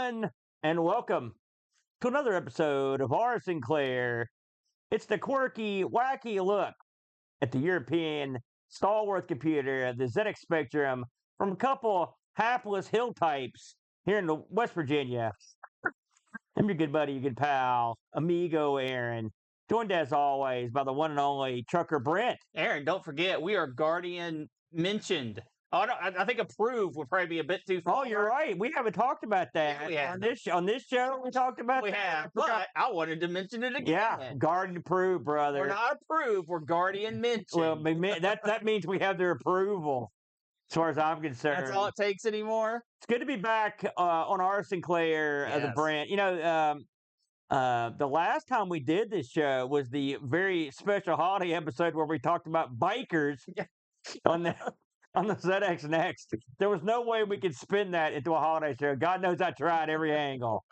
everyone, and welcome to another episode of Our Sinclair. It's the quirky, wacky look at the European stalwart computer, the ZX Spectrum, from a couple hapless hill types here in West Virginia. I'm your good buddy, your good pal, Amigo Aaron, joined as always by the one and only trucker Brent. Aaron, don't forget, we are Guardian mentioned. Oh, no, I think approved would probably be a bit too far. Oh, you're right. We haven't talked about that. Yeah, we have. On this show, we talked about We that. have, but I wanted to mention it again. Yeah, Guardian approved, brother. We're not approved, we're Guardian mentioned. Well, that means we have their approval, as far as I'm concerned. That's all it takes anymore. It's good to be back on Our Sinclair, the Yes. brand. You know, the last time we did this show was the very special holiday episode where we talked about bikers on the ZX Next. There was no way we could spin that into a holiday show. God knows I tried every angle.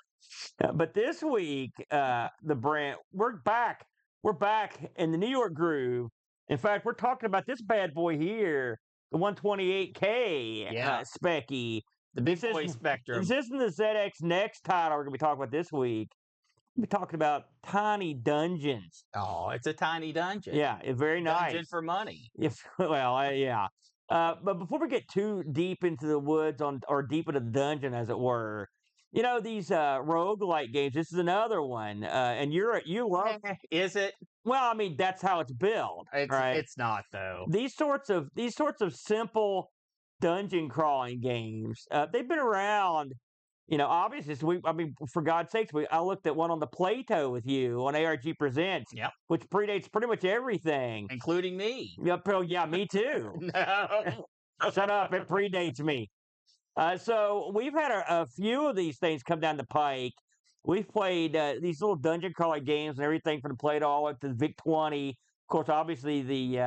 But this week, the brand, we're back. We're back in the New York groove. In fact, we're talking about this bad boy here, the 128K Specky. The big boy Spectrum. This isn't the ZX Next title we're going to be talking about this week. We're talking about tiny dungeons. Oh, it's a tiny dungeon. Yeah, very nice. Dungeon for money. Yeah. But before we get too deep into the woods or deep into the dungeon, as it were, you know, these roguelike games, this is another one. And you love Is it? Well, I mean, that's how it's built. Right? It's not, though. These sorts of simple dungeon crawling games, they've been around. You know, obviously, for God's sakes, I looked at one on the Plato with you on ARG Presents, which predates pretty much everything, including me. Yep, yeah, me too. No, shut up, it predates me. So we've had a few of these things come down the pike. We've played these little dungeon crawling games and everything from the Plato all up to the VIC-20. Of course, obviously the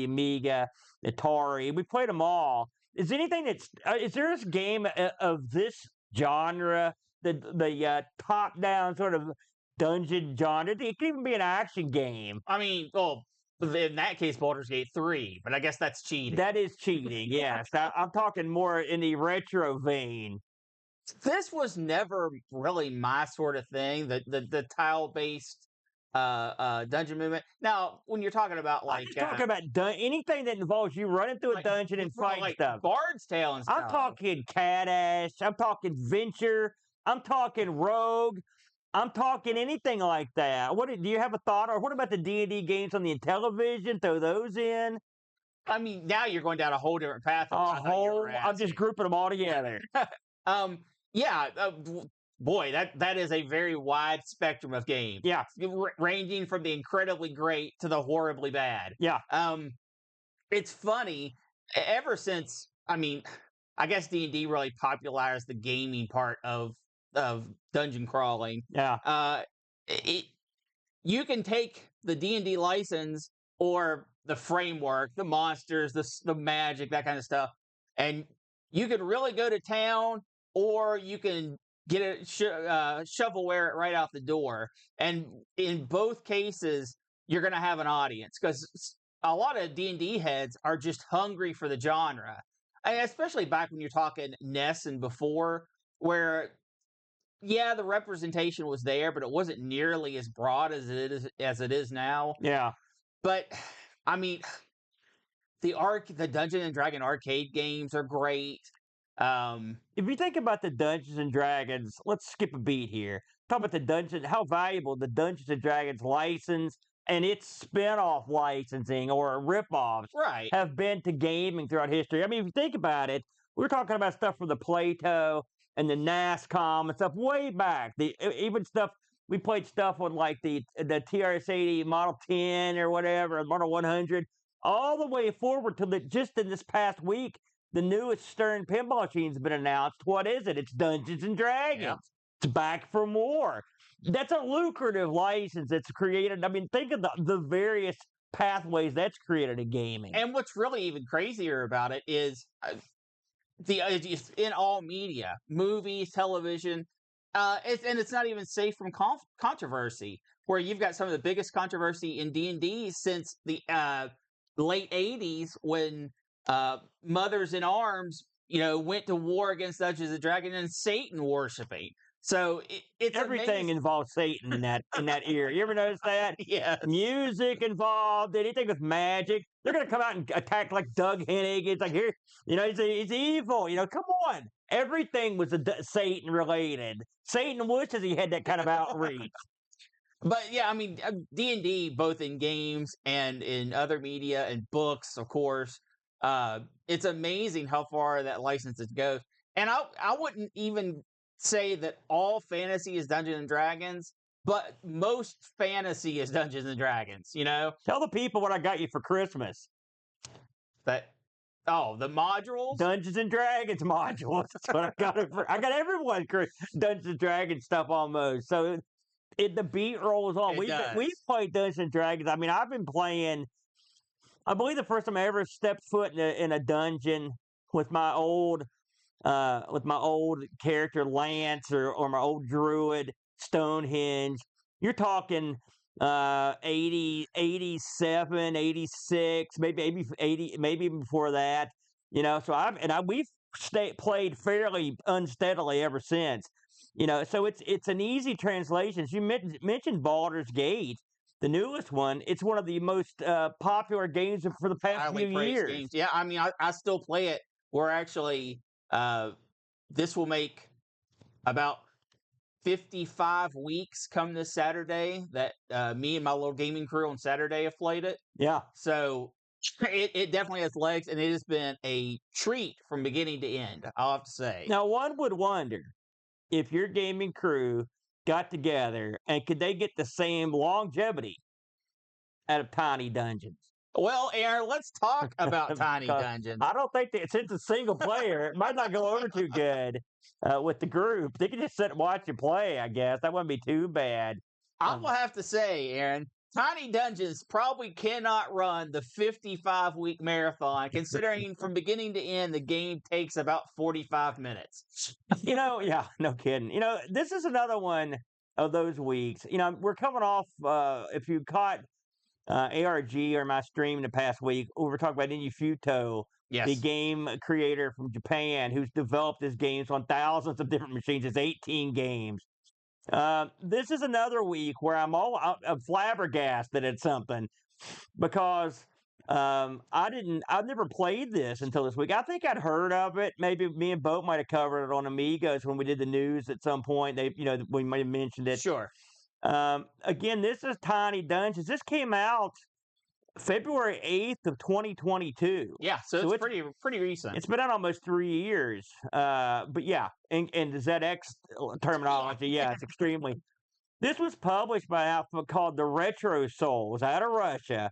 Amiga, the Atari. We played them all. Is there this game of this genre, the top-down sort of dungeon genre? It can even be an action game. I mean, well, in that case, Baldur's Gate 3, but I guess that's cheating. That is cheating, yes. I'm talking more in the retro vein. This was never really my sort of thing, the tile-based dungeon movement. Now, when you're talking about like anything that involves you running through a dungeon and fighting stuff, Bard's Tale and stuff. I'm talking Cat-Ash. I'm talking Venture. I'm talking Rogue. I'm talking anything like that. Do you have a thought, or what about the D&D games on the Intellivision? Throw those in. I mean, now you're going down a whole different path. I'm just grouping them all together. Boy, that is a very wide spectrum of games. Yeah. Ranging from the incredibly great to the horribly bad. Yeah. It's funny, ever since, I guess D&D really popularized the gaming part of dungeon crawling. Yeah. You can take the D&D license or the framework, the monsters, the magic, that kind of stuff, and you can really go to town, or you can get it shovelware it right out the door. And in both cases, you're going to have an audience, because a lot of D&D heads are just hungry for the genre. And especially back when you're talking NES and before, where, yeah, the representation was there, but it wasn't nearly as broad as it is now. Yeah. But, I mean, the Dungeon and Dragon arcade games are great. If you think about the Dungeons and Dragons, let's skip a beat here. Talk about how valuable the Dungeons and Dragons license and its spin-off licensing or rip-offs have been to gaming throughout history. I mean, if you think about it, we're talking about stuff from the Plato and the NASCOM and stuff way back. Even stuff, we played stuff on like the TRS-80 Model 10 or whatever, Model 100, all the way forward to just in this past week, the newest Stern pinball machine's been announced. What is it? It's Dungeons and Dragons. Yeah. It's back for more. That's a lucrative license that's created. I mean, think of the various pathways that's created in gaming. And what's really even crazier about it is it's in all media, movies, television, and it's not even safe from controversy. Where you've got some of the biggest controversy in D&D since the late 80s, when Mothers in Arms, went to war against Dungeons and Dragons and Satan worshiping. So it's Everything amazing. involves Satan in that era. You ever notice that? Yes. Music involved, anything with magic. They're gonna come out and attack like Doug Hennig. It's like here, he's evil. Come on. Everything was Satan related. Satan wishes he had that kind of outreach. But yeah, I mean, D&D, both in games and in other media and books, of course. It's amazing how far that license goes. And I wouldn't even say that all fantasy is Dungeons and Dragons, but most fantasy is Dungeons and Dragons. Tell the people what I got you for Christmas. That the modules. Dungeons and Dragons modules. That's what I got. I got everyone Dungeons and Dragons stuff almost. So the beat rolls on. It We've does. played Dungeons and Dragons. I mean, I've been playing. I believe the first time I ever stepped foot in a dungeon with my old character Lance or my old druid Stonehenge. You're talking 80, 87, 86, maybe 80, maybe even before that. So we've played fairly unsteadily ever since. So it's an easy translation. You mentioned Baldur's Gate, the newest one. It's one of the most popular games for the past Highly few praised years. games. Yeah, I mean, I still play it. We're actually this will make about 55 weeks come this Saturday that me and my little gaming crew on Saturday have played it. Yeah. So it definitely has legs, and it has been a treat from beginning to end, I'll have to say. Now, one would wonder if your gaming crew got together and could they get the same longevity out of Tiny Dungeons? Well, Aaron, let's talk about Tiny 'Cause Dungeons. I don't think that since it's single player, it might not go over too good with the group. They can just sit and watch you play, I guess. That wouldn't be too bad. I will have to say, Aaron, Tiny Dungeons probably cannot run the 55-week marathon, considering from beginning to end, the game takes about 45 minutes. Yeah, no kidding. This is another one of those weeks. We're coming off, if you caught ARG or my stream the past week, we were talking about Inufuto, the Yes. game creator from Japan who's developed his games on thousands of different machines. It's 18 games. This is another week where I'm flabbergasted at something because I've never played this until this week. I think I'd heard of it. Maybe me and Boat might have covered it on Amigos when we did the news at some point. We might have mentioned it. Sure. Again, this is Tiny Dungeons. This came out February 8th of 2022. Yeah, so it's pretty recent. It's been out almost 3 years. But yeah, and the ZX terminology, yeah, it's extremely. This was published by an outfit called the Retro Souls out of Russia.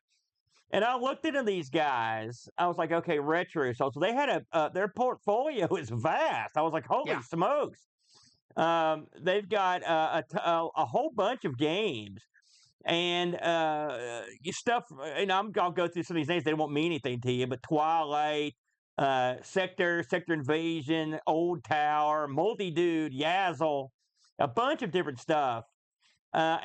And I looked into these guys. I was like, okay, Retro Souls. So they had their portfolio is vast. I was like, holy smokes. They've got a whole bunch of games and stuff. And I'll go through some of these names. They won't mean anything to you, but Twilight, Sector Invasion, Old Tower, Multi Dude, Yazzle, a bunch of different stuff. So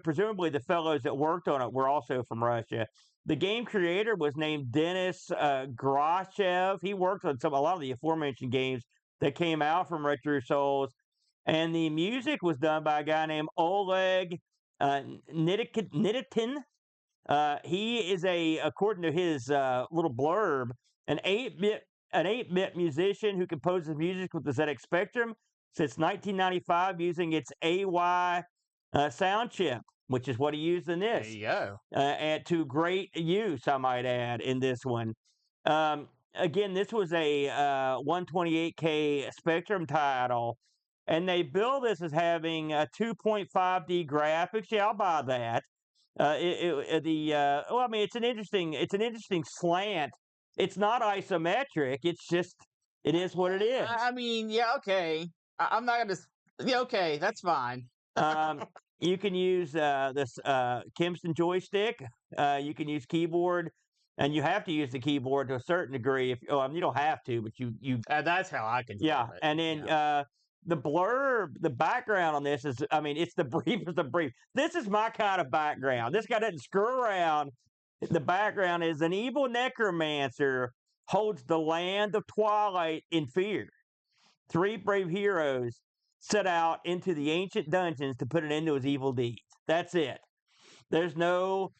presumably the fellows that worked on it were also from Russia. The game creator was named Denis Grashev. He worked on a lot of the aforementioned games that came out from Retro Souls. And the music was done by a guy named Oleg Nikitin. He is according to his little blurb, an 8-bit musician who composes music with the ZX Spectrum since 1995 using its AY sound chip, which is what he used in this. There you go. And to great use, I might add, in this one. Again, this was a 128K Spectrum title, and they bill this as having 2.5D graphics. Yeah, I'll buy that. Well, I mean, it's an interesting slant. It's not isometric. It is what it is. I mean, yeah, okay. I'm not gonna. Yeah, okay, that's fine. You can use this Kimpson joystick. You can use keyboard, and you have to use the keyboard to a certain degree. You don't have to, but you. That's how I can. Yeah, and then the blurb, the background on this is, I mean, it's the briefest of brief. This is my kind of background. This guy doesn't screw around. The background is an evil necromancer holds the land of Twilight in fear. 3 brave heroes set out into the ancient dungeons to put an end to his evil deeds. That's it. There's no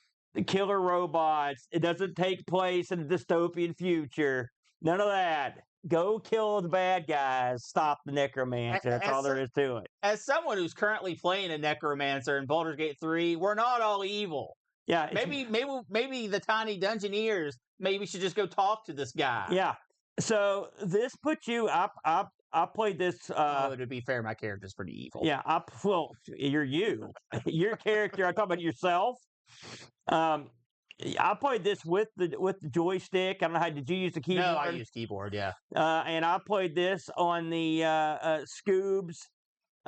killer robots. It doesn't take place in a dystopian future. None of that. Go kill the bad guys. Stop the necromancer. That's all there is to it. As someone who's currently playing a necromancer in Baldur's Gate 3, we're not all evil. Yeah. Maybe the tiny dungeoneers maybe should just go talk to this guy. Yeah. So this puts you up. I played this. To be fair, my character's pretty evil. Yeah. Well, you're you. Your character. I'm talking about yourself. I played this with the joystick. I don't know how did you use the keyboard? No, I use keyboard. Yeah. And I played this on the Scoob's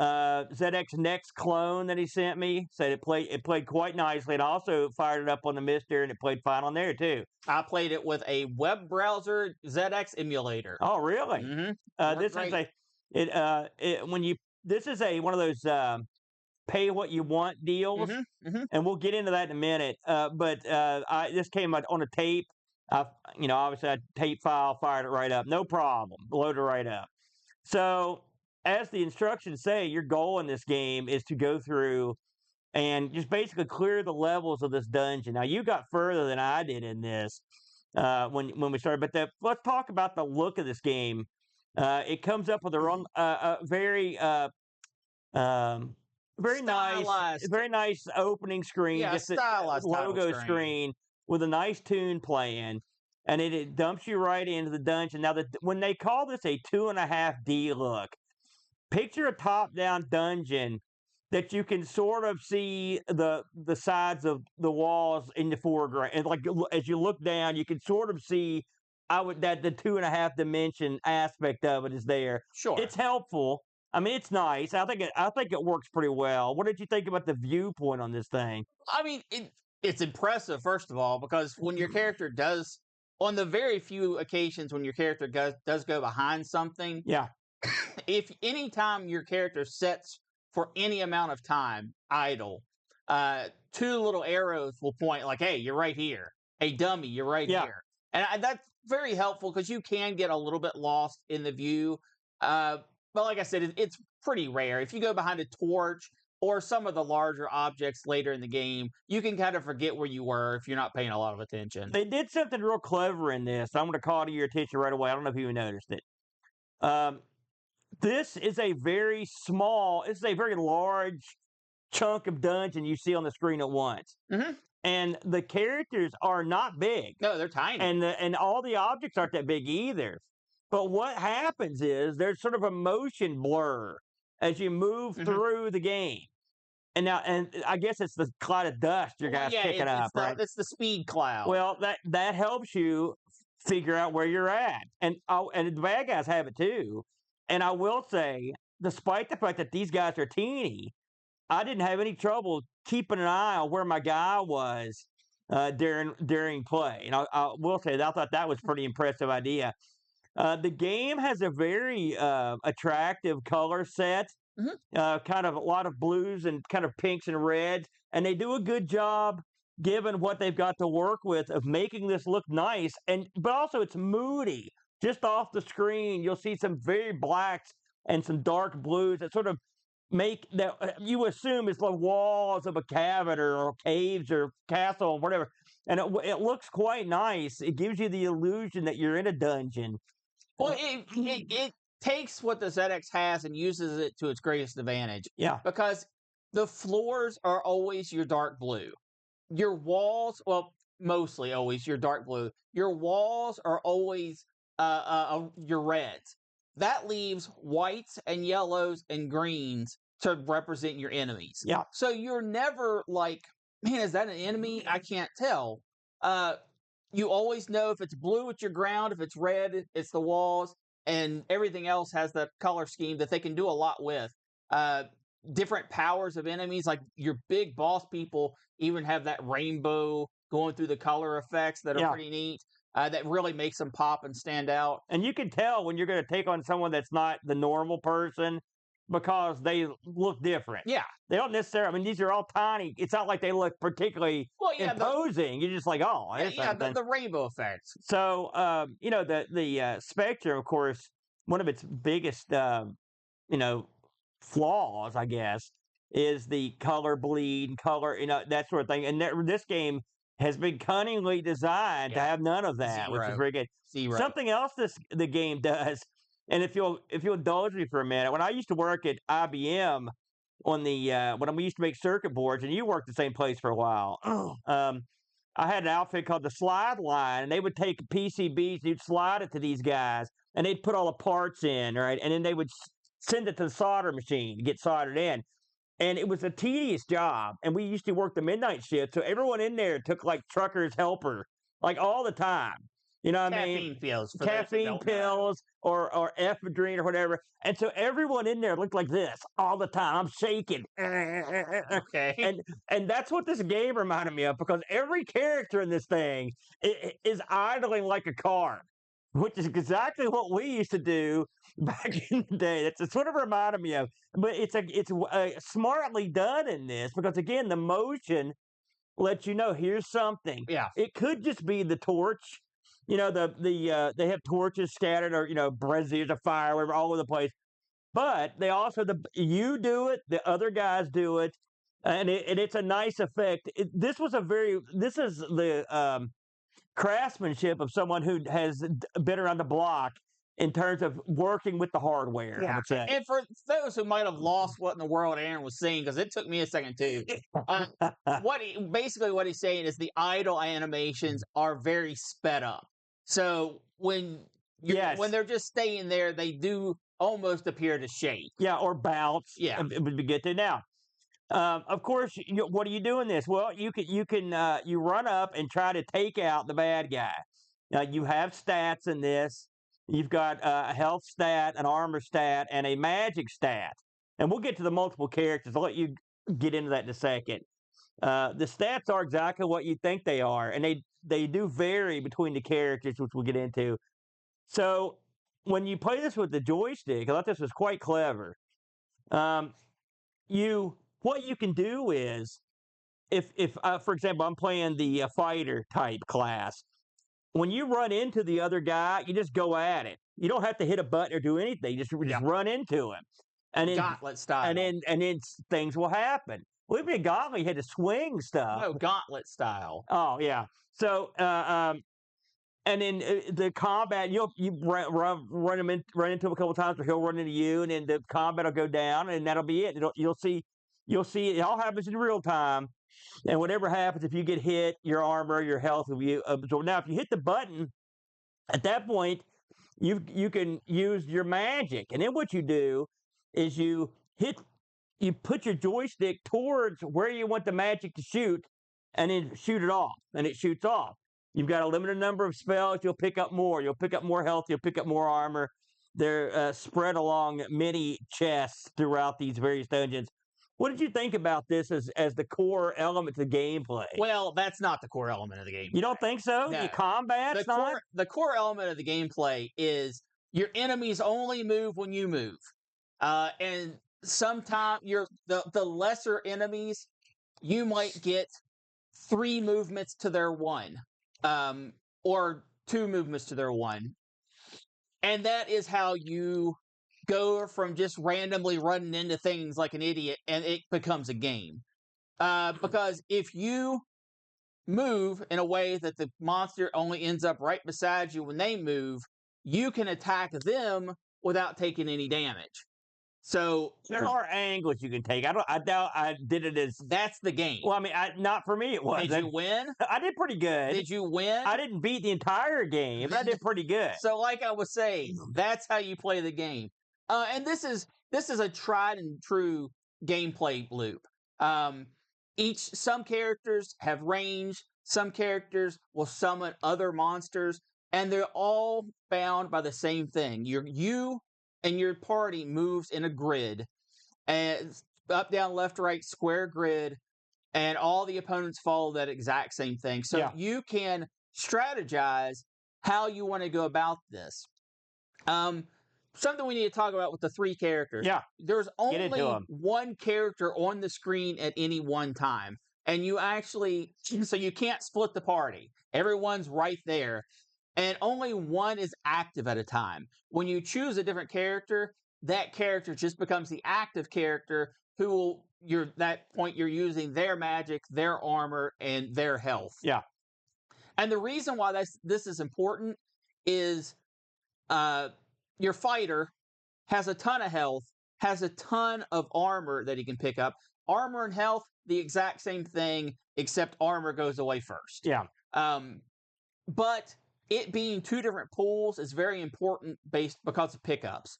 ZX Next clone that he sent me. So it played quite nicely. And I also fired it up on the Mister, and it played fine on there too. I played it with a web browser ZX emulator. Oh, really? Mm-hmm. This is one of those pay what you want deals, and we'll get into that in a minute. But this came out on a tape. Obviously, I tape file, fired it right up, no problem, loaded it right up. So, as the instructions say, your goal in this game is to go through and just basically clear the levels of this dungeon. Now, you got further than I did in this when we started, but let's talk about the look of this game. It comes up with a very nice opening screen, just a logo screen with a nice tune playing, and it dumps you right into the dungeon. Now, when they call this a 2.5D look, picture a top-down dungeon that you can sort of see the sides of the walls in the foreground, and like as you look down, you can sort of see that the 2.5 dimension aspect of it is there. Sure, it's helpful. I mean, it's nice. I think it works pretty well. What did you think about the viewpoint on this thing? I mean, it's impressive, first of all, because when your character does, on the very few occasions when your character does go behind something, yeah. If any time your character sets for any amount of time idle, 2 little arrows will point like, "Hey, you're right here. Hey, dummy, you're right here," and that's very helpful because you can get a little bit lost in the view. But like I said, it's pretty rare. If you go behind a torch or some of the larger objects later in the game, you can kind of forget where you were if you're not paying a lot of attention. They did something real clever in this. I'm going to call to your attention right away. I don't know if you noticed it. This is a very large chunk of dungeon you see on the screen at once. Mm-hmm. And the characters are not big. No, they're tiny. And all the objects aren't that big either. But what happens is there's sort of a motion blur as you move through the game. And I guess it's the cloud of dust your guys picking up, right? It's the speed cloud. Well, that helps you figure out where you're at. And the bad guys have it too. And I will say, despite the fact that these guys are teeny, I didn't have any trouble keeping an eye on where my guy was during play. And I will say that I thought that was a pretty impressive idea. The game has a very attractive color set, kind of a lot of blues and kind of pinks and reds, and they do a good job, given what they've got to work with, of making this look nice. But also it's moody. Just off the screen, you'll see some very blacks and some dark blues that sort of make that you assume is the walls of a cavern or caves or castle or whatever. And it looks quite nice. It gives you the illusion that you're in a dungeon. Well, it takes what the ZX has and uses it to its greatest advantage. Yeah. Because the floors are always your dark blue. Your walls, well, mostly always your dark blue. Your walls are always your reds. That leaves whites and yellows and greens to represent your enemies. Yeah. So you're never like, man, is that an enemy? I can't tell. You always know if it's blue, it's your ground. If it's red, it's the walls. And everything else has that color scheme that they can do a lot with. Different powers of enemies, like your big boss people, even have that rainbow going through the color effects that are pretty neat. That really makes them pop and stand out. And you can tell when you're going to take on someone that's not the normal person because they look different. Yeah. They don't necessarily, I mean, these are all tiny. It's not like they look particularly imposing. You're just like, oh, the rainbow effects. So, the Spectre, of course, one of its biggest, flaws, I guess, is the color bleed and color, that sort of thing. And this game has been cunningly designed to Yeah. have none of that, which is Zero. very good. Zero. Something else the game does, and if you'll indulge me for a minute, when I used to work at IBM on the when we used to make circuit boards, and you worked the same place for a while. I had an outfit called the Slide Line, and they would take PCBs, you'd slide it to these guys, and they'd put all the parts in, right, and then they would send it to the solder machine to get soldered in. And it was a tedious job, and we used to work the midnight shift, so everyone in there took like trucker's helper, like all the time. You know what I mean? Caffeine pills for those that Caffeine don't know. pills or ephedrine or whatever. And so everyone in there looked like this all the time. I'm shaking. Okay. And that's what this game reminded me of, because every character in this thing is idling like a car, which is exactly what we used to do back in the day. That's sort of reminded me of. But it's smartly done in this, because again, the motion lets you know here's something. Yeah. It could just be the torch. They have torches scattered, or braziers of fire, whatever, all over the place. But they also you do it, the other guys do it, and it's a nice effect. This is the craftsmanship of someone who has been around the block in terms of working with the hardware. I would say. And for those who might have lost what in the world Aaron was saying, because it took me a second too. What he's saying is the idle animations are very sped up. So when they're just staying there, they do almost appear to shake. Yeah, or bounce. Yeah. We get to now. Of course, what do you do in this? Well, you run up and try to take out the bad guy. Now you have stats in this. You've got a health stat, an armor stat, and a magic stat. And we'll get to the multiple characters. I'll let you get into that in a second. The stats are exactly what you think they are, and they do vary between the characters, which we'll get into. So when you play this with the joystick, I thought this was quite clever. What you can do is, if for example, I'm playing the fighter type class. When you run into the other guy, you just go at it. You don't have to hit a button or do anything. Just run into him, and then Gauntlet style. and then things will happen. We've been Gauntlet, you had to swing stuff. No, gauntlet style. Oh yeah. So and then the combat, you run into him a couple of times, or he'll run into you, and then the combat will go down, and that'll be it. You'll see it all happens in real time. And whatever happens, if you get hit, your armor, your health will be absorbed. Now, if you hit the button, at that point, you can use your magic. And then what you do is you put your joystick towards where you want the magic to shoot, and then shoot it off, and it shoots off. You've got a limited number of spells. You'll pick up more. You'll pick up more health. You'll pick up more armor. They're spread along many chests throughout these various dungeons. What did you think about this as the core element of the gameplay? Well, that's not the core element of the game. You don't think so? No. The combat's not? The core element of the gameplay is your enemies only move when you move. And sometimes the lesser enemies, you might get 3 movements to their 1. Or 2 movements to their 1. And that is how you go from just randomly running into things like an idiot, and it becomes a game. Because if you move in a way that the monster only ends up right beside you when they move, you can attack them without taking any damage. So there are angles you can take. I doubt I did it as. That's the game. Well, I mean, not for me. It was. Did you win? I did pretty good. Did you win? I didn't beat the entire game, but I did pretty good. So, like I was saying, that's how you play the game. And this is a tried and true gameplay loop. Some characters have range. Some characters will summon other monsters, and they're all bound by the same thing. You and your party moves in a grid, and up, down, left, right, square grid, and all the opponents follow that exact same thing. So you can strategize how you want to go about this. Something we need to talk about with the 3 characters. Yeah. There's only one character on the screen at any one time. And so you can't split the party. Everyone's right there. And only one is active at a time. When you choose a different character, that character just becomes the active character who will you're using their magic, their armor, and their health. Yeah. And the reason why this is important is your fighter has a ton of health, has a ton of armor that he can pick up. Armor and health, the exact same thing, except armor goes away first. Yeah. But it being two different pools is very important because of pickups.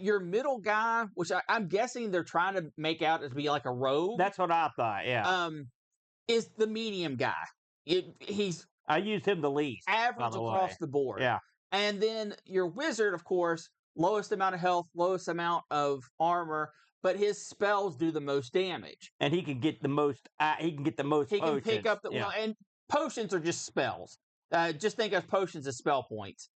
Your middle guy, which I'm guessing they're trying to make out as be like a rogue. That's what I thought. Yeah. Is the medium guy. I used him the least. Average across the board. Yeah. And then your wizard, of course, lowest amount of health, lowest amount of armor, but his spells do the most damage. And he can get the most. He can can pick up and potions are just spells. Just think of potions as spell points.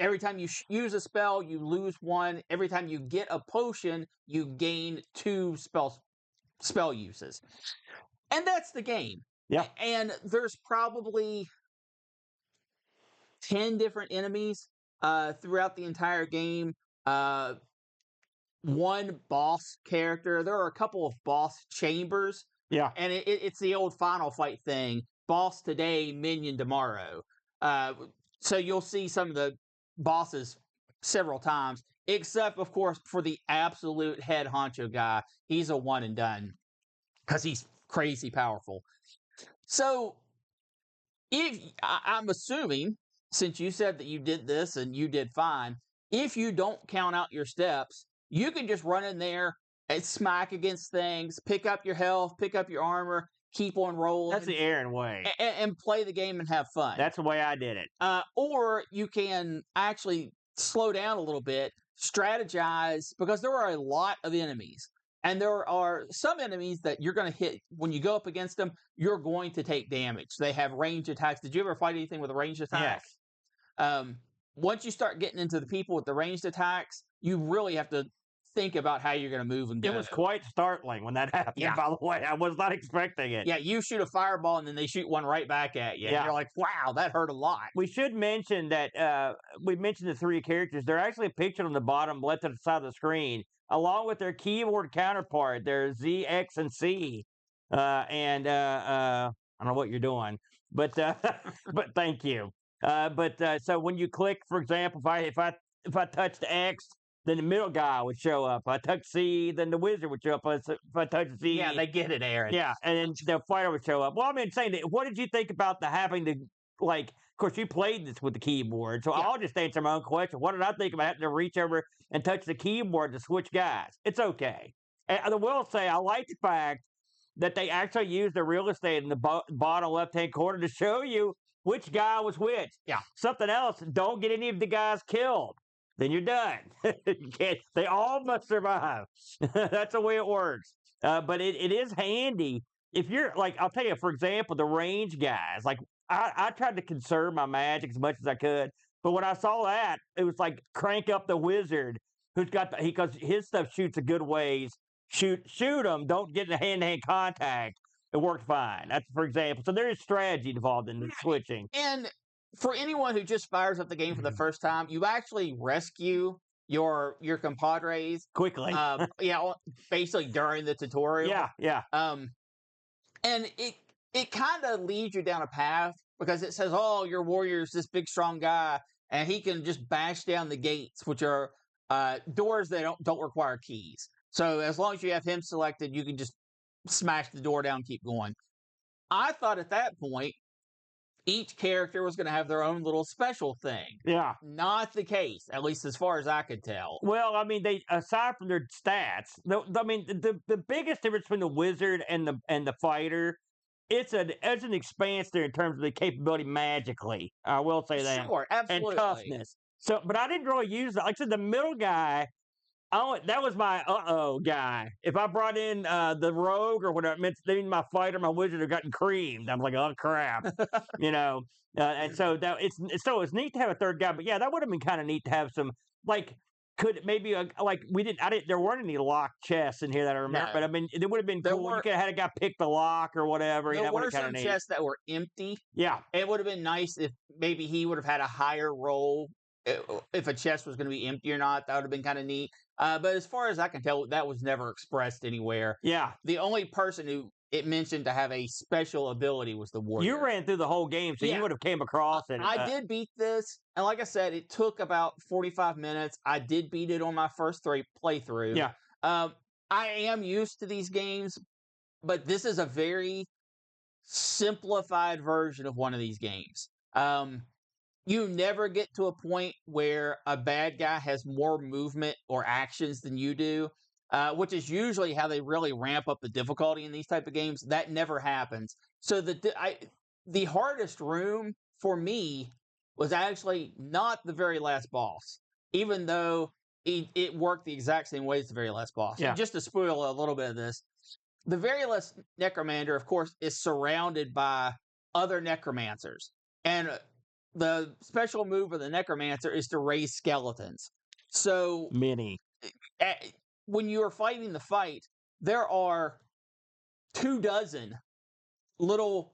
Every time you use a spell, you lose one. Every time you get a potion, you gain 2 spell uses. And that's the game. Yeah. And there's probably 10 different enemies throughout the entire game. One boss character. There are a couple of boss chambers. Yeah. And it's the old Final Fight thing. Boss today, minion tomorrow. So you'll see some of the bosses several times, except, of course, for the absolute head honcho guy. He's a one and done because he's crazy powerful. So I'm assuming, since you said that you did this and you did fine, if you don't count out your steps, you can just run in there and smack against things, pick up your health, pick up your armor, keep on rolling. That's the Aaron way. And play the game and have fun. That's the way I did it. Or you can actually slow down a little bit, strategize, because there are a lot of enemies. And there are some enemies that you're going to hit. When you go up against them, you're going to take damage. They have range attacks. Did you ever fight anything with a ranged attack? Yes. Once you start getting into the people with the ranged attacks, you really have to think about how you're going to move and go. It was quite startling when that happened, by the way. I was not expecting it. Yeah, you shoot a fireball and then they shoot one right back at you. Yeah. And you're like, wow, that hurt a lot. We should mention that we mentioned the 3 characters. They're actually pictured on the bottom left-hand side of the screen, along with their keyboard counterpart. They're Z, X, and C. I don't know what you're doing, but but thank you. So when you click, for example, if I touched X, then the middle guy would show up. If I touch C, then the wizard would show up. If I touch Z, yeah, they get it, Aaron. Yeah, and then the fighter would show up. Well, what did you think about having to, like, of course, you played this with the keyboard, so I'll just answer my own question. What did I think about having to reach over and touch the keyboard to switch guys? It's okay. And I will say, I like the fact that they actually used the real estate in the bottom left-hand corner to show you which guy was which. Yeah. Something else, don't get any of the guys killed. Then you're done. They all must survive. That's the way it works. But it is handy. If you're, like, I'll tell you, for example, the range guys, like, I tried to conserve my magic as much as I could. But when I saw that, it was like crank up the wizard who's got because his stuff shoots a good ways. Shoot them. Don't get in hand-to-hand contact. It worked fine. That's, for example. So there is strategy involved in the switching. And for anyone who just fires up the game for the first time, you actually rescue your compadres quickly. Basically during the tutorial. Yeah. And it kind of leads you down a path because it says, "Oh, your warrior's this big strong guy, and he can just bash down the gates, which are doors that don't require keys. So as long as you have him selected, you can just smash the door down, and keep going." I thought at that point, each character was going to have their own little special thing. Yeah. Not the case, at least as far as I could tell. Well, I mean, they aside from their stats, the biggest difference between the wizard and the fighter, it's an expanse there in terms of the capability magically. I will say that. Sure, absolutely. And toughness. So, but I didn't really use that. Like I said, the middle guy, that was my guy. If I brought in the rogue or whatever, it meant my fighter, my wizard had gotten creamed. I'm like, oh crap, and so it's neat to have a third guy. But yeah, that would have been kind of neat to have some there weren't any locked chests in here that I remember. No. But I mean, it would have been cool. You could have had a guy pick the lock or whatever. There were some chests that were empty. Yeah, it would have been nice if maybe he would have had a higher roll if a chest was going to be empty or not. That would have been kind of neat. But as far as I can tell, that was never expressed anywhere. Yeah. The only person who it mentioned to have a special ability was the warrior. You ran through the whole game, so you would have came across it. I did beat this, and like I said, it took about 45 minutes. I did beat it on my first 3 playthrough. Yeah. I am used to these games, but this is a very simplified version of one of these games. You never get to a point where a bad guy has more movement or actions than you do, which is usually how they really ramp up the difficulty in these type of games. That never happens. So the hardest room for me was actually not the very last boss, even though it worked the exact same way as the very last boss. Yeah. And just to spoil a little bit of this, the very last necromancer, of course, is surrounded by other necromancers. And the special move of the necromancer is to raise skeletons. So many. When you are fighting the fight, there are 24 little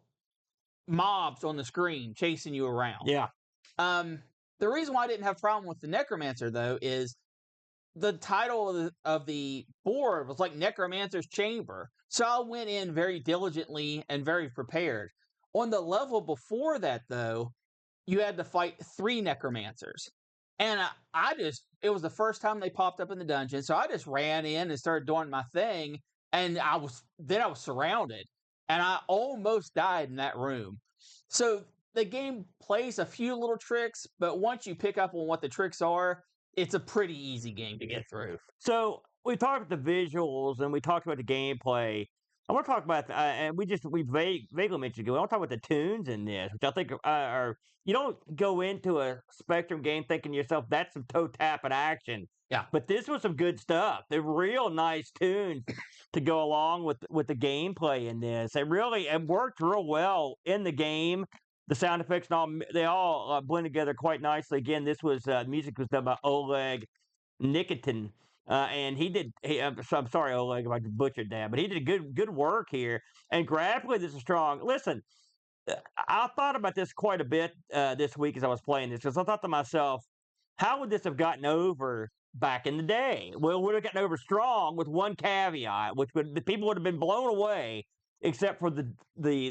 mobs on the screen chasing you around. Yeah. The reason why I didn't have a problem with the necromancer, though, is the title of the board was like Necromancer's Chamber. So I went in very diligently and very prepared. On the level before that, though, you had to fight 3 necromancers. And it was the first time they popped up in the dungeon. So I just ran in and started doing my thing. And I was surrounded. And I almost died in that room. So the game plays a few little tricks, but once you pick up on what the tricks are, it's a pretty easy game to get through. So we talked about the visuals and we talked about the gameplay. I want to talk about, and we vaguely mentioned it. I want to talk about the tunes in this, which I think are, you don't go into a Spectrum game thinking to yourself, that's some toe tapping action. Yeah. But this was some good stuff. They're real nice tunes to go along with the gameplay in this. It worked real well in the game. The sound effects and all, they all blend together quite nicely. Again, this was music was done by Oleg Nikitin. And I'm sorry, Oleg, if I butchered that, but he did good work here. And graphically, this is strong. Listen, I thought about this quite a bit this week as I was playing this, because I thought to myself, how would this have gotten over back in the day? Well, it would have gotten over strong with one caveat, which the people would have been blown away, except for the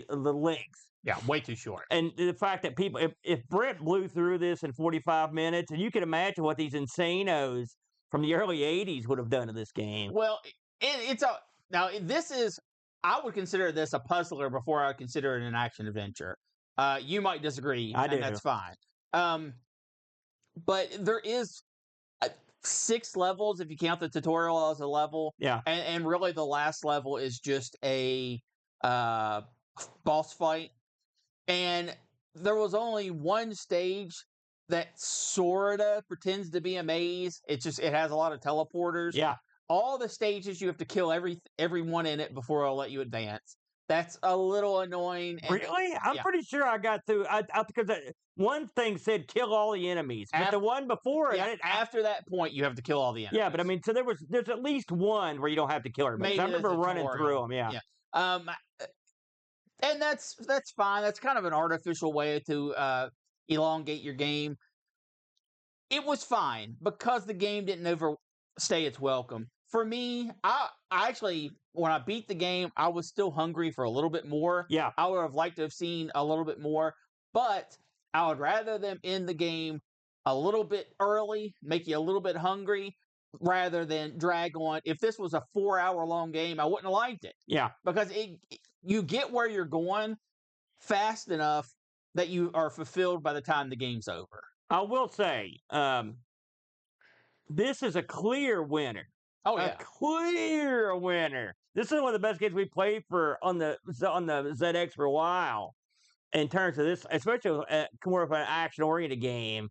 length. Yeah, way too short. And the fact that people, if Brent blew through this in 45 minutes, and you can imagine what these insanos from the early 80s would have done to this game. Well, I would consider this a puzzler before I would consider it an action adventure. You might disagree, and that's fine. But there is 6 levels if you count the tutorial as a level. Yeah. And really the last level is just a boss fight. And there was only one stage that sorta pretends to be a maze. It has a lot of teleporters. Yeah. All the stages you have to kill everyone in it before I'll let you advance. That's a little annoying. Really? I'm pretty sure I got through. Because one thing said kill all the enemies, but the one before it, after that point, you have to kill all the enemies. Yeah, but I mean, so there's at least one where you don't have to kill everybody. I remember running through them. Yeah. And that's fine. That's kind of an artificial way to elongate your game. It was fine because the game didn't overstay its welcome. For me, I actually, when I beat the game, I was still hungry for a little bit more. Yeah. I would have liked to have seen a little bit more, but I would rather them end the game a little bit early, make you a little bit hungry, rather than drag on. If this was a 4-hour-long game, I wouldn't have liked it. Yeah. Because you get where you're going fast enough that you are fulfilled by the time the game's over. I will say, this is a clear winner. Oh, yeah. A clear winner. This is one of the best games we played on the ZX for a while. In terms of this, especially more of an action-oriented game.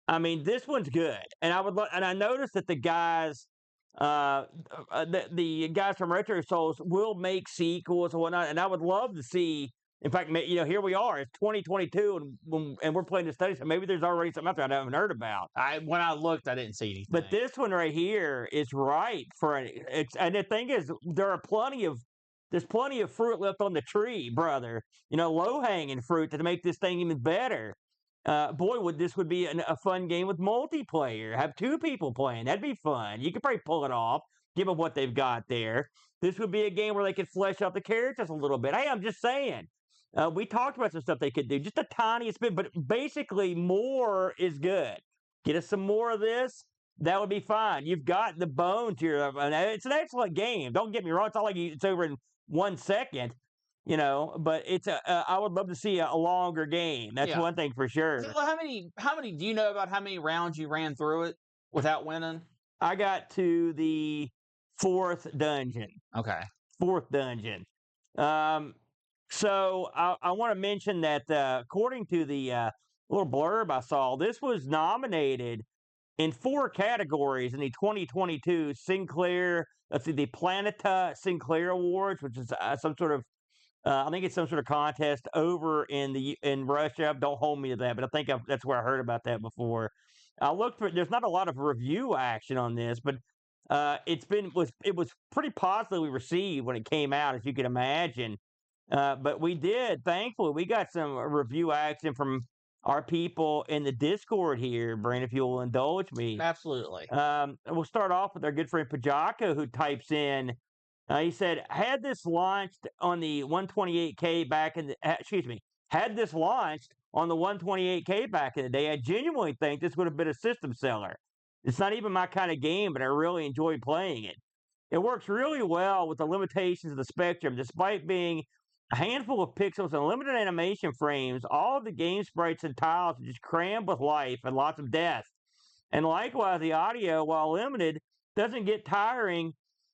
I mean, this one's good, and I noticed that the guys, the guys from Retro Souls will make sequels and whatnot, and I would love to see. In fact, here we are. It's 2022, and we're playing the study, so maybe there's already something out there I haven't heard about. When I looked, I didn't see anything. But this one right here is right and the thing is, there's plenty of fruit left on the tree, brother. Low-hanging fruit to make this thing even better. boy, this would be a fun game with multiplayer. Have two people playing. That'd be fun. You could probably pull it off, given what they've got there. This would be a game where they could flesh out the characters a little bit. Hey, I'm just saying. We talked about some stuff they could do, just the tiniest bit, but basically more is good. Get us some more of this. That would be fine. You've got the bones here. It's an excellent game. Don't get me wrong. It's not like it's over in 1 second, but I would love to see a longer game. That's Yeah. one thing for sure. So how many do you know about how many rounds you ran through it without winning? I got to the fourth dungeon. Okay. Fourth dungeon. So I want to mention that according to the little blurb I saw, this was nominated in 4 categories in the 2022 Sinclair, let's see, the Planeta Sinclair Awards, which is some sort of, I think it's some sort of contest over in Russia. Don't hold me to that, but I think that's where I heard about that before. I looked for. There's not a lot of review action on this, but it was pretty positively received when it came out, as you can imagine. But thankfully, we got some review action from our people in the Discord here, Brent, if you'll indulge me. Absolutely. We'll start off with our good friend Pajaka, who types in, he said, had this launched on the 128K had this launched on the 128K back in the day, I genuinely think this would have been a system seller. It's not even my kind of game, but I really enjoy playing it. It works really well with the limitations of the Spectrum, despite being a handful of pixels and limited animation frames. All of the game sprites and tiles are just crammed with life and lots of death. And likewise, the audio, while limited, doesn't get tiring.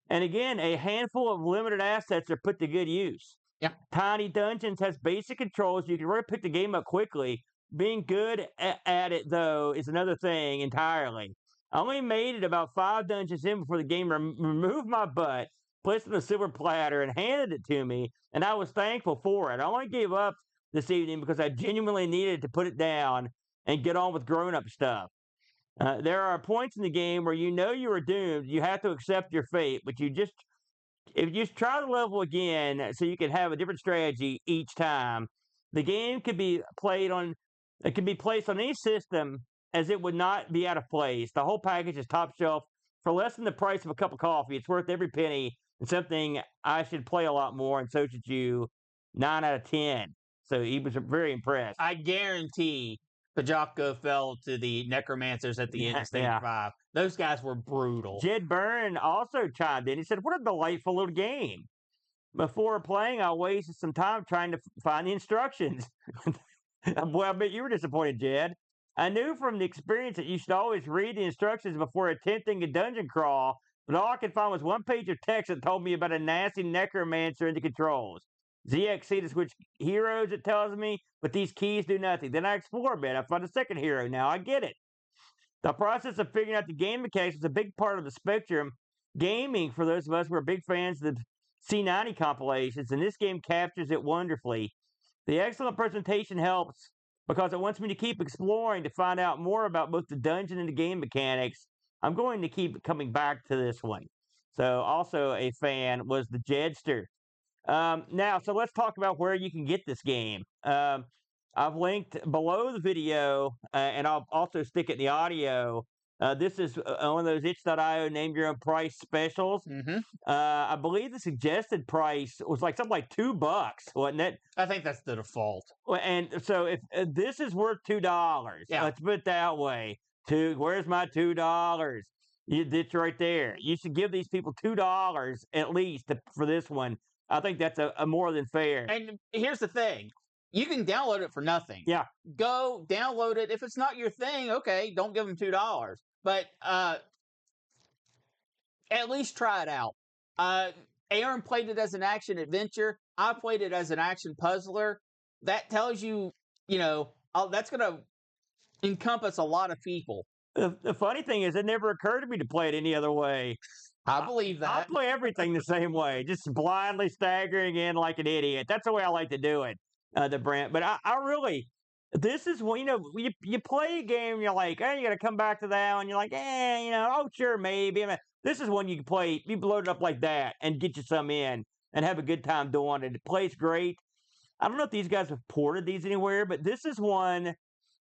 And again, a handful of limited assets are put to good use. Yeah. Tiny Dungeons has basic controls. You can really pick the game up quickly. Being good at it, though, is another thing entirely. I only made it about 5 dungeons in before the game removed my butt, placed it on a silver platter, and handed it to me, and I was thankful for it. I only gave up this evening because I genuinely needed to put it down and get on with grown-up stuff. There are points in the game where you know you are doomed. You have to accept your fate, but if you just try the level again so you can have a different strategy each time. The game can be placed on any system as it would not be out of place. The whole package is top shelf for less than the price of a cup of coffee. It's worth every penny and something I should play a lot more, and so should you. 9 out of 10. So he was very impressed. I guarantee Pajako fell to the necromancers at the end of Stage 5. Those guys were brutal. Jed Byrne also chimed in. He said, what a delightful little game. Before playing, I wasted some time trying to find the instructions. Well, I bet you were disappointed, Jed. I knew from the experience that you should always read the instructions before attempting a dungeon crawl, but all I could find was one page of text that told me about a nasty necromancer and the controls. ZXC to switch heroes, it tells me, but these keys do nothing. Then I explore a bit. I find a second hero. Now I get it. The process of figuring out the game mechanics is a big part of the Spectrum gaming for those of us who are big fans of the C90 compilations, and this game captures it wonderfully. The excellent presentation helps because it wants me to keep exploring to find out more about both the dungeon and the game mechanics. I'm going to keep coming back to this one. So also a fan was the Jedster. Now, so let's talk about where you can get this game. I've linked below the video, and I'll also stick it in the audio. This is one of those itch.io name your own price specials. Mm-hmm. I believe the suggested price was something like $2, wasn't it? I think that's the default. And so if this is worth $2, let's put it that way. Where's my $2? It's right there. You should give these people $2 at least for this one. I think that's a more than fair. And here's the thing. You can download it for nothing. Yeah. Go download it. If it's not your thing, okay, don't give them $2. But at least try it out. Aaron played it as an action adventure. I played it as an action puzzler. That tells you, that's going to encompass a lot of people. The funny thing is, it never occurred to me to play it any other way. I believe that. I play everything the same way, just blindly staggering in like an idiot. That's the way I like to do it, the Brent. But I really, this is when, you play a game, you're like, hey, you got to come back to that one. You're like, oh, sure, maybe. I mean, this is when you can play, you load it up like that and get you some in and have a good time doing it. It plays great. I don't know if these guys have ported these anywhere, but this is one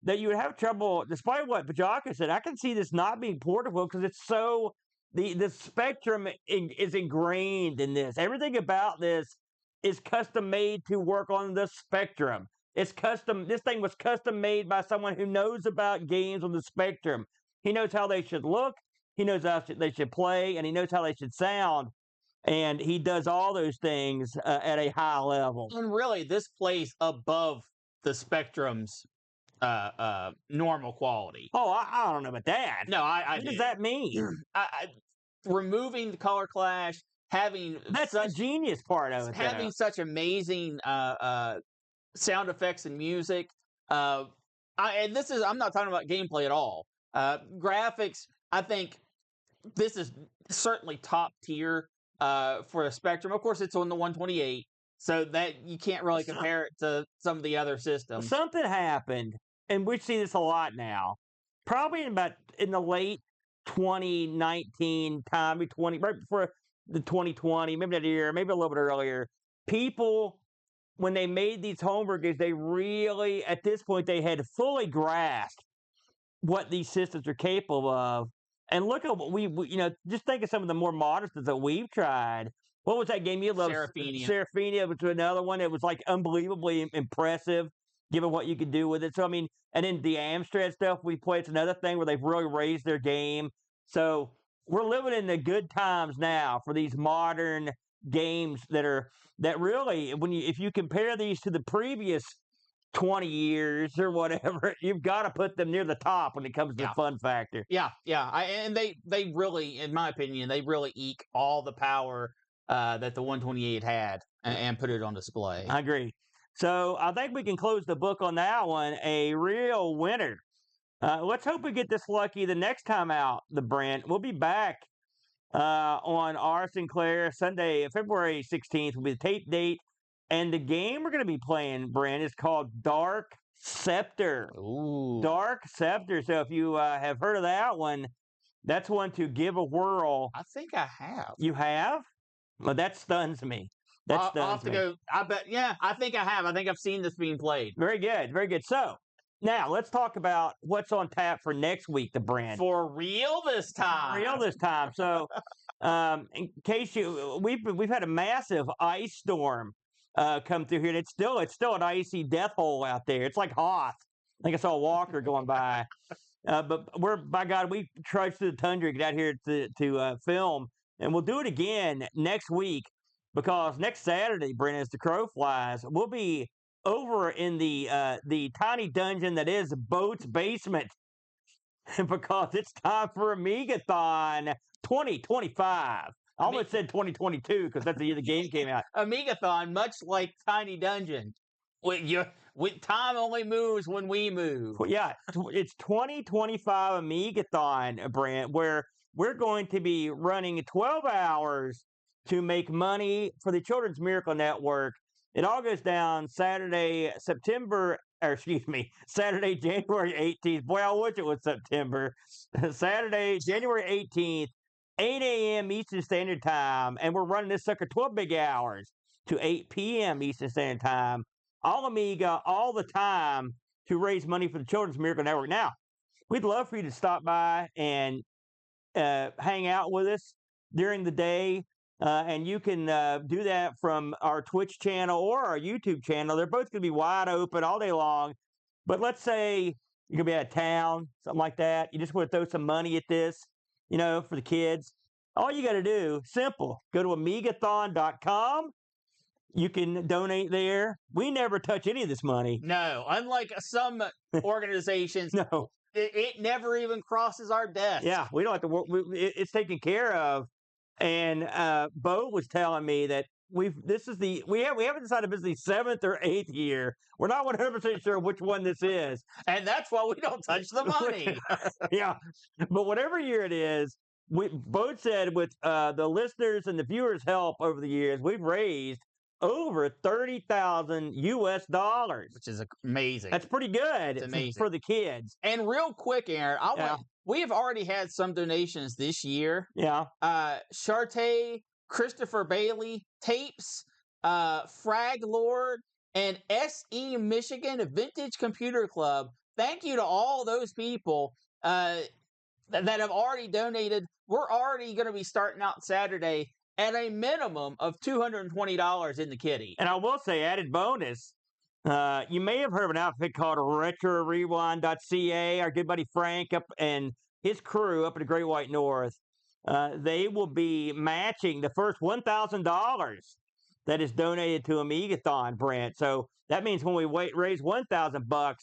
that you would have trouble, despite what Bajaka said. I can see this not being portable because it's so the spectrum is ingrained in this. Everything about this is custom made to work on the spectrum. It's custom. This thing was custom made by someone who knows about games on the spectrum. He knows how they should look. He knows how they should play, and he knows how they should sound. And he does all those things at a high level. And really, this plays above the Spectrum's normal quality. Oh, I don't know about that. No, I what do. does that mean? Removing the color clash, having That's the genius part of it. Having such amazing sound effects and music. And I'm not talking about gameplay at all. Graphics, I think this is certainly top tier for the Spectrum. Of course, it's on the 128, so that you can't really compare it to some of the other systems. Something happened, and we see this a lot now. Probably in the late 2019 time, right before the 2020, maybe that year, maybe a little bit earlier. People, when they made these homebrew games, they really, at this point, they had fully grasped what these systems are capable of. And look at what we just think of some of the more modern stuff that we've tried. What was that game you loved? Seraphenia was another one. It was like unbelievably impressive, given what you could do with it. So, I mean, and then the Amstrad stuff we played, it's another thing where they've really raised their game. So we're living in the good times now for these modern games that really, if you compare these to the previous 20 years or whatever, you've got to put them near the top when it comes to the fun factor. Yeah. And they really, in my opinion, they really eke all the power that the 128 had and put it on display. I agree. So I think we can close the book on that one. A real winner. Let's hope we get this lucky the next time out, the Brent. We'll be back on Our Sinclair Sunday, February 16th will be the tape date. And the game we're going to be playing, Brent, is called Dark Scepter. Ooh. Dark Scepter. So if you have heard of that one, that's one to give a whirl. I think I have. You have? Well, that stuns me. I'll have to go. I bet. Yeah, I think I have. I think I've seen this being played. Very good. Very good. So now let's talk about what's on tap for next week, the Brent. For real this time. For real this time. So in case we've had a massive ice storm come through here. And it's still an icy death hole out there. It's like Hoth. I think I saw a walker going by. But by God, we trudged through the tundra to get out here to film. And we'll do it again next week because next Saturday, Brent, as the crow flies, we'll be over in the tiny dungeon that is Boat's basement because it's time for Amigathon 2025. I almost said 2022 because that's the year the game came out. Amigathon, much like Tiny Dungeon. Time only moves when we move. Yeah, it's 2025 Amigathon, Brent, where we're going to be running 12 hours to make money for the Children's Miracle Network. It all goes down Saturday, January 18th. Boy, I wish it was September. Saturday, January 18th, 8 a.m. Eastern Standard Time. And we're running this sucker 12 big hours to 8 p.m. Eastern Standard Time. All Amiga, all the time to raise money for the Children's Miracle Network. Now, we'd love for you to stop by and hang out with us during the day. And you can do that from our Twitch channel or our YouTube channel. They're both going to be wide open all day long. But let's say you're going to be out of town, something like that. You just want to throw some money at this, for the kids. All you got to do, simple, go to amigathon.com. You can donate there. We never touch any of this money. No, unlike some organizations. No. It never even crosses our desk. Yeah, we don't have to work. It's taken care of. And Bo was telling me that we haven't decided if it's the 7th or 8th year. We're not 100% sure which one this is. And that's why we don't touch the money. Yeah. But whatever year it is, we both said with the listeners and the viewers' help over the years, we've raised over $30,000 US, which is amazing. That's pretty good. It's amazing for the kids. And real quick, Aaron, we have already had some donations this year. Yeah. Shartay, Christopher Bailey, Tapes, Frag Lord, and SE Michigan Vintage Computer Club thank you to all those people that have already donated. We're already going to be starting out Saturday at a minimum of $220 in the kitty. And I will say, added bonus, you may have heard of an outfit called RetroRewind.ca. Our good buddy Frank up and his crew up in the Great White North, they will be matching the first $1,000 that is donated to Amigathon, Brent. So that means when we raise $1,000,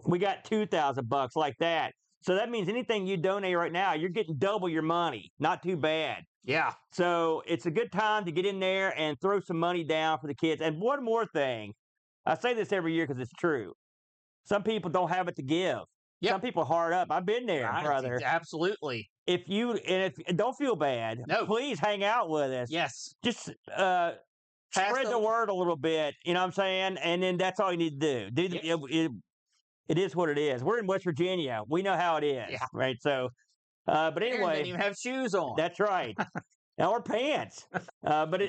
we got $2,000 like that. So that means anything you donate right now, you're getting double your money. Not too bad. Yeah. So it's a good time to get in there and throw some money down for the kids. And one more thing, I say this every year because it's true. Some people don't have it to give. Yep. Some people hard up. I've been there, brother. Absolutely. If don't feel bad, no, please hang out with us. Yes. Just spread the word a little bit. You know what I'm saying? And then that's all you need to do. It is what it is. We're in West Virginia. We know how it is, right? So, but Aaron anyway, didn't even have shoes on. That's right. Or pants. But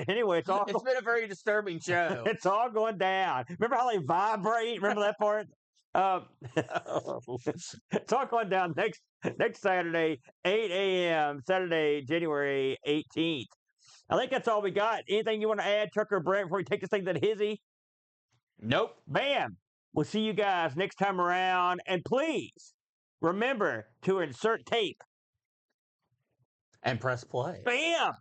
anyway, it's been a very disturbing show. It's all going down. Remember how they vibrate? Remember that part? It's all going down next Saturday, 8 a.m., Saturday, January 18th. I think that's all we got. Anything you want to add, Chuck or Brent, before we take this thing to the hizzy? Nope. Bam. We'll see you guys next time around. And please remember to insert tape. And press play. Bam.